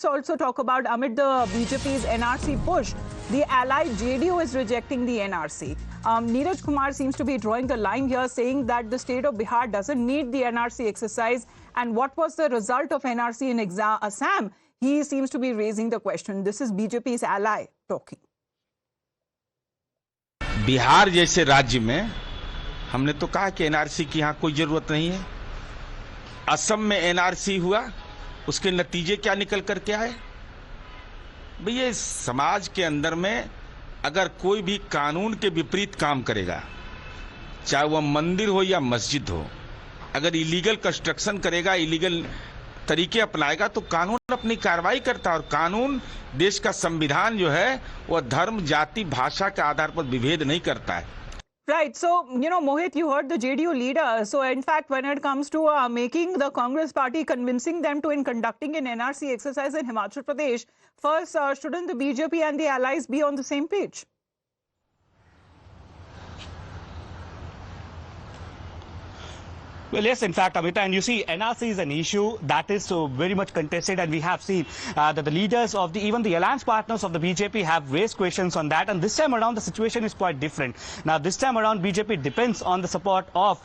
Also talk about amid the BJP's NRC push, the ally JDU is rejecting the NRC. Neeraj Kumar seems to be drawing the line here, saying that the state of Bihar doesn't need the NRC exercise. And what was the result of NRC in Assam? He seems to be raising the question. This is BJP's ally talking. Bihar जैसे राज्य में हमने तो कहा कि NRC की यहाँ कोई जरूरत नहीं है। असम में एनआरसी हुआ, उसके नतीजे क्या निकल कर के आए? भैया, समाज के अंदर में अगर कोई भी कानून के विपरीत काम करेगा, चाहे वह मंदिर हो या मस्जिद हो, अगर इलीगल कंस्ट्रक्शन करेगा, इलीगल तरीके अपनाएगा, तो कानून अपनी कार्रवाई करता है। और कानून, देश का संविधान जो है वह धर्म, जाति, भाषा के आधार पर विभेद नहीं करता है। Right. So, Mohit, you heard the JDU leader. So, in fact, when it comes to making the Congress party, convincing them to in conducting an NRC exercise in Himachal Pradesh, first, shouldn't the BJP and the allies be on the same page? Well, yes, in fact, Amita, and you see, NRC is an issue that is so very much contested, and we have seen that the leaders of even the alliance partners of the BJP have raised questions on that, and this time around the situation is quite different. Now, this time around, BJP depends on the support of,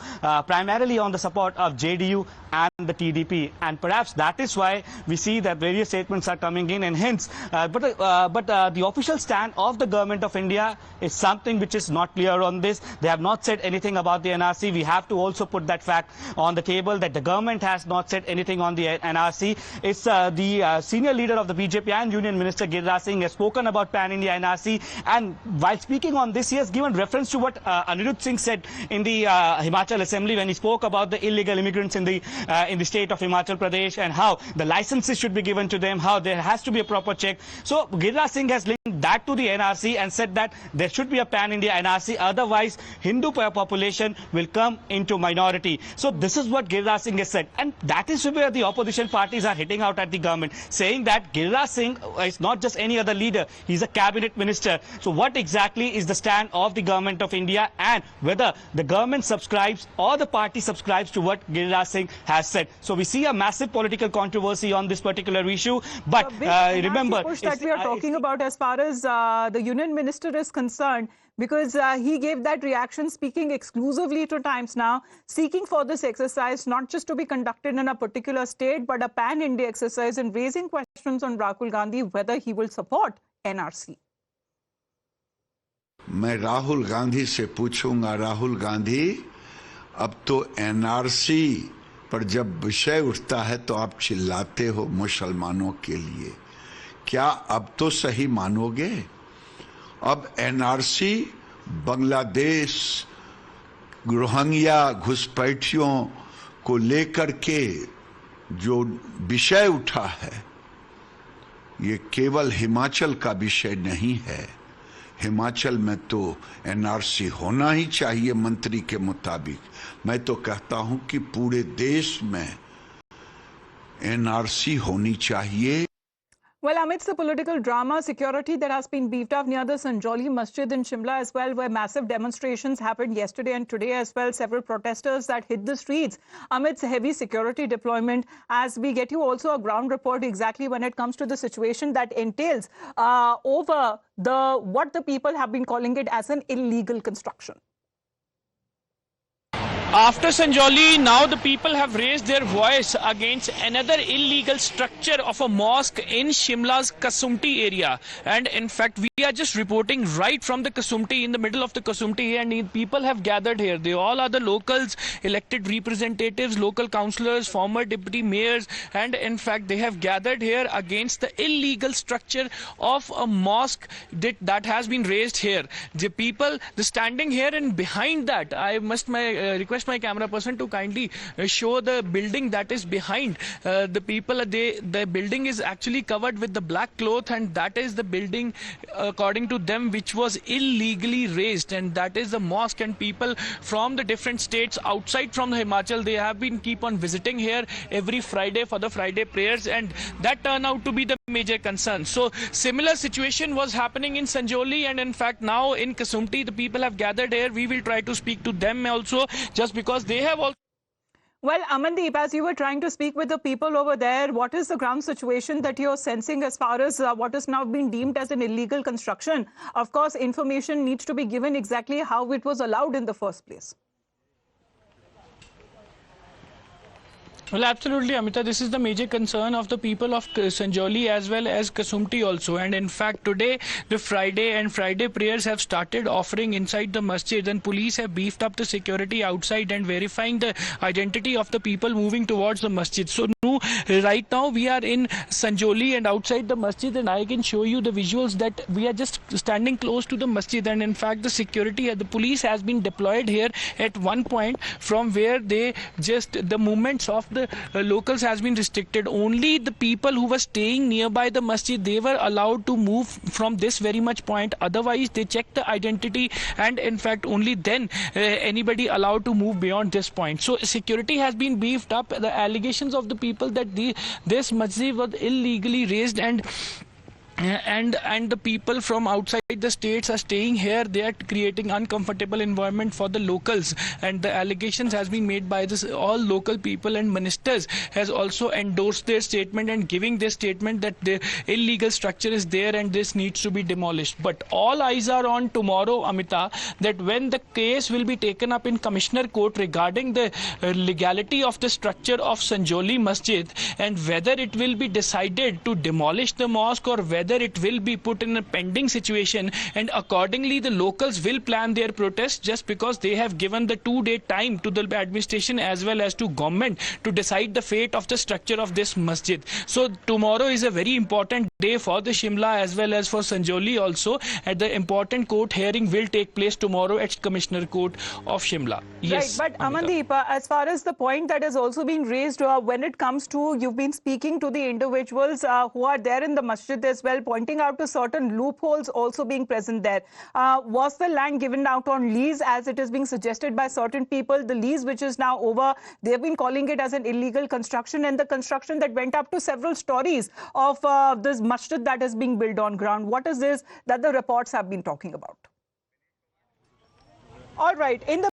primarily on the support of JDU and the TDP, and perhaps that is why we see that various statements are coming in, and hence, but the official stand of the government of India is something which is not clear on this. They have not said anything about the NRC. We have to also put that fact on the table that the government has not said anything on the NRC. It's the senior leader of the BJP and Union Minister Giriraj Singh has spoken about Pan-India NRC, and while speaking on this, he has given reference to what Anirudh Singh said in the Himachal Assembly when he spoke about the illegal immigrants in the state of Himachal Pradesh and how the licenses should be given to them, how there has to be a proper check. So Giriraj Singh has linked that to the NRC and said that there should be a Pan-India NRC, otherwise Hindu population will come into minority. So this is what Giriraj Singh has said, and that is where the opposition parties are hitting out at the government, saying that Giriraj Singh is not just any other leader, he's a cabinet minister. So what exactly is the stand of the government of India, and whether the government subscribes or the party subscribes to what Giriraj Singh has said? So we see a massive political controversy on this particular issue, but remember, push that we are talking about as far as the union minister is concerned, because he gave that reaction speaking exclusively to Times Now, seeking for this exercise not just to be conducted in a particular state, but a pan-India exercise, and raising questions on Rahul Gandhi whether he will support NRC. मैं राहुल गांधी से पूछूंगा, राहुल गांधी, अब तो NRC पर जब विषय उठता है तो आप चिल्लाते हो मुसलमानों के लिए, क्या अब तो सही मानोगे? अब एनआरसी बांग्लादेश रोहिंग्या घुसपैठियों को लेकर के जो विषय उठा है, ये केवल हिमाचल का विषय नहीं है। हिमाचल में तो एनआरसी होना ही चाहिए मंत्री के मुताबिक। मैं तो कहता हूं कि पूरे देश में एनआरसी होनी चाहिए। Well, amidst the political drama, security that has been beefed up near the Sanjoli Masjid in Shimla as well, where massive demonstrations happened yesterday and today as well, several protesters that hit the streets amidst heavy security deployment. As we get you also a ground report exactly when it comes to the situation that entails over what the people have been calling it as an illegal construction. After Sanjoli, now the people have raised their voice against another illegal structure of a mosque in Shimla's Kasumti area. And in fact, we are just reporting right from the Kasumti, in the middle of the Kasumti, and people have gathered here. They all are the locals, elected representatives, local councillors, former deputy mayors, and in fact, they have gathered here against the illegal structure of a mosque that has been raised here. The people, standing here, and behind that, I must request my camera person to kindly show the building that is behind the people. The building is actually covered with the black cloth, and that is the building, according to them, which was illegally raised, and that is the mosque. And people from the different states outside from Himachal, they have been keep on visiting here every Friday for the Friday prayers, and that turned out to be the major concern. So similar situation was happening in Sanjoli, and in fact now in Kasumti the people have gathered here. We will try to speak to them also, just because they have also Well, Amandeep, as you were trying to speak with the people over there, what is the ground situation that you're sensing as far as what is now being deemed as an illegal construction? Of course, information needs to be given exactly how it was allowed in the first place. Well, absolutely, Amita. This is the major concern of the people of Sanjauli as well as Kasumti also. And in fact, today, the Friday prayers have started offering inside the masjid, and police have beefed up the security outside and verifying the identity of the people moving towards the masjid. So right now we are in Sanjauli and outside the masjid, and I can show you the visuals that we are just standing close to the masjid. And in fact, the security, the police has been deployed here at one point, from where they just, the movements of the locals has been restricted. Only the people who were staying nearby the masjid, they were allowed to move from this very much point. Otherwise, they check the identity, and in fact, only then anybody allowed to move beyond this point. So security has been beefed up. The allegations of the people that this masjid was illegally raised, and the people from outside the states are staying here. They are creating uncomfortable environment for the locals, and the allegations has been made by all local people, and ministers has also endorsed their statement and giving their statement that the illegal structure is there and this needs to be demolished. But all eyes are on tomorrow, Amita, that when the case will be taken up in Commissioner Court regarding the legality of the structure of Sanjauli Masjid, and whether it will be decided to demolish the mosque or whether it will be put in a pending situation, and accordingly the locals will plan their protest, just because they have given the 2-day time to the administration as well as to government to decide the fate of the structure of this masjid. So tomorrow is a very important day for the Shimla as well as for Sanjauli also, and the important court hearing will take place tomorrow at Commissioner Court of Shimla. Yes, right, but Amita. Amandeep, as far as the point that has also been raised when it comes to, you've been speaking to the individuals who are there in the masjid as well, pointing out to certain loopholes also being present there. Was the land given out on lease, as it is being suggested by certain people? The lease which is now over, they've been calling it as an illegal construction, and the construction that went up to several stories of this masjid that is being built on ground. What is this that the reports have been talking about? All right. In the